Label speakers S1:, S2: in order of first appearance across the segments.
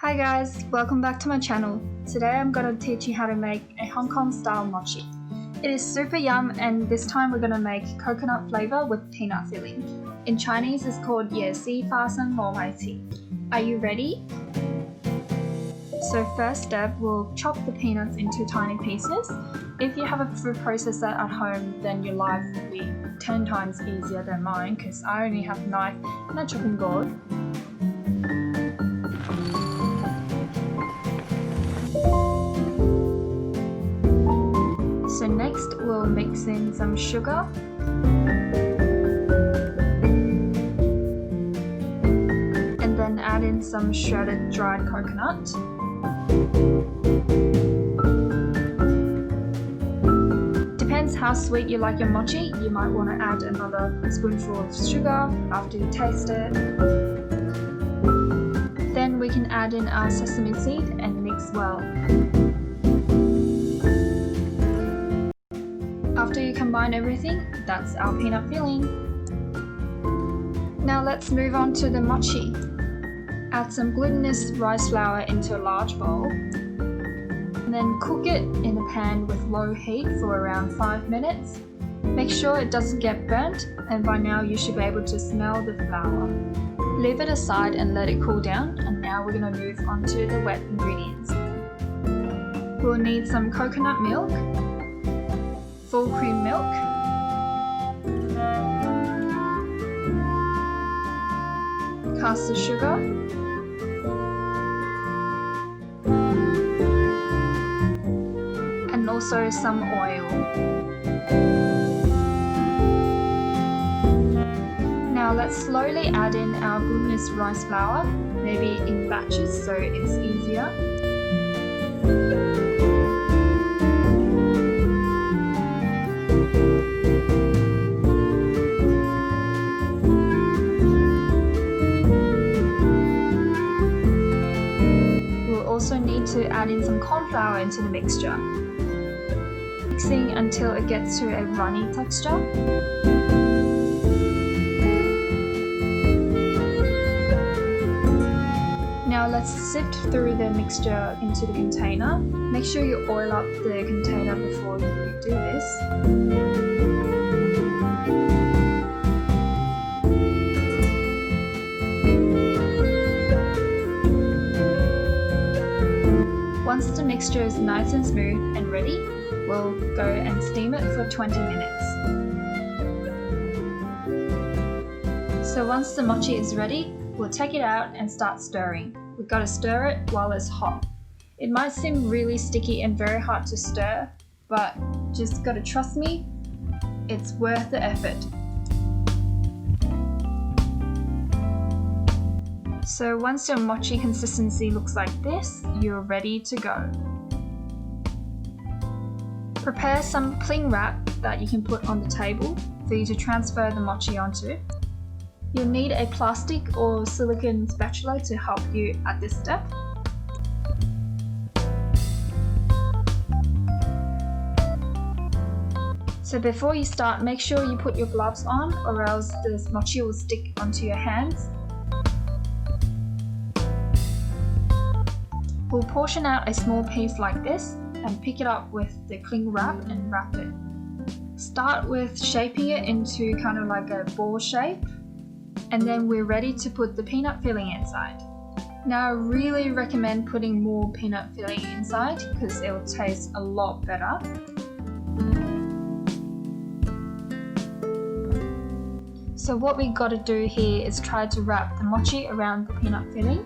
S1: Hi guys, welcome back to my channel. Today I'm going to teach you how to make a Hong Kong style mochi. It is super yum, and this time we're going to make coconut flavor with peanut filling. In Chinese it's called椰絲花生糯米糍. Are you ready? So first step, we'll chop the peanuts into tiny pieces. If you have a food processor at home, then your life will be 10 times easier than mine because I only have a knife and a chopping board. So next we'll mix in some sugar, and then add in some shredded dried coconut. Depends how sweet you like your mochi, you might want to add another spoonful of sugar after you taste it. Then we can add in our sesame seed and mix well. After you combine everything, that's our peanut filling. Now let's move on to the mochi. Add some glutinous rice flour into a large bowl, and then cook it in a pan with low heat for around 5 minutes. Make sure it doesn't get burnt, and by now you should be able to smell the flour. Leave it aside and let it cool down, and now we're going to move on to the wet ingredients. We'll need some coconut milk, full cream milk, caster sugar, and also some oil. Now let's slowly add in our glutinous rice flour, maybe in batches so it's easier. Also need to add in some corn flour into the mixture, mixing until it gets to a runny texture. Now let's sift through the mixture into the container. Make sure you oil up the container before you do this. Once the mixture is nice and smooth and ready, we'll go and steam it for 20 minutes. So once the mochi is ready, we'll take it out and start stirring. We've got to stir it while it's hot. It might seem really sticky and very hard to stir, but just gotta trust me, it's worth the effort. So once your mochi consistency looks like this, you're ready to go. Prepare some cling wrap that you can put on the table for you to transfer the mochi onto. You'll need a plastic or silicone spatula to help you at this step. So before you start, make sure you put your gloves on or else the mochi will stick onto your hands. We'll portion out a small piece like this and pick it up with the cling wrap and wrap it. Start with shaping it into kind of like a ball shape, and then we're ready to put the peanut filling inside. Now I really recommend putting more peanut filling inside because it will taste a lot better. So what we got to do here is try to wrap the mochi around the peanut filling.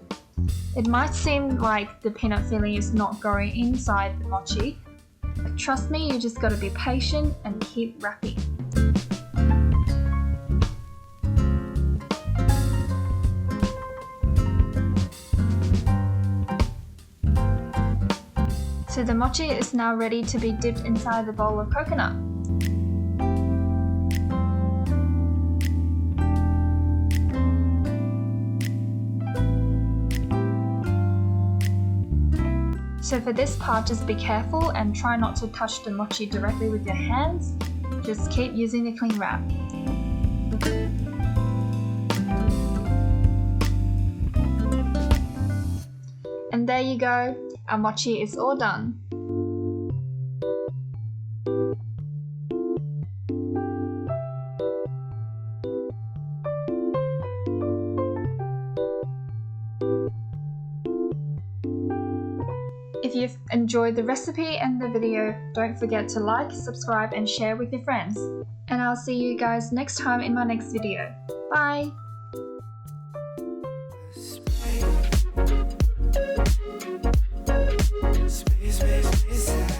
S1: It might seem like the peanut filling is not going inside the mochi, but trust me, you just gotta be patient and keep wrapping. So the mochi is now ready to be dipped inside the bowl of coconut. So for this part, just be careful and try not to touch the mochi directly with your hands. Just keep using the cling wrap. And there you go, our mochi is all done. If you've enjoyed the recipe and the video, don't forget to like, subscribe and share with your friends. And I'll see you guys next time in my next video. Bye!
S2: Space, space, space,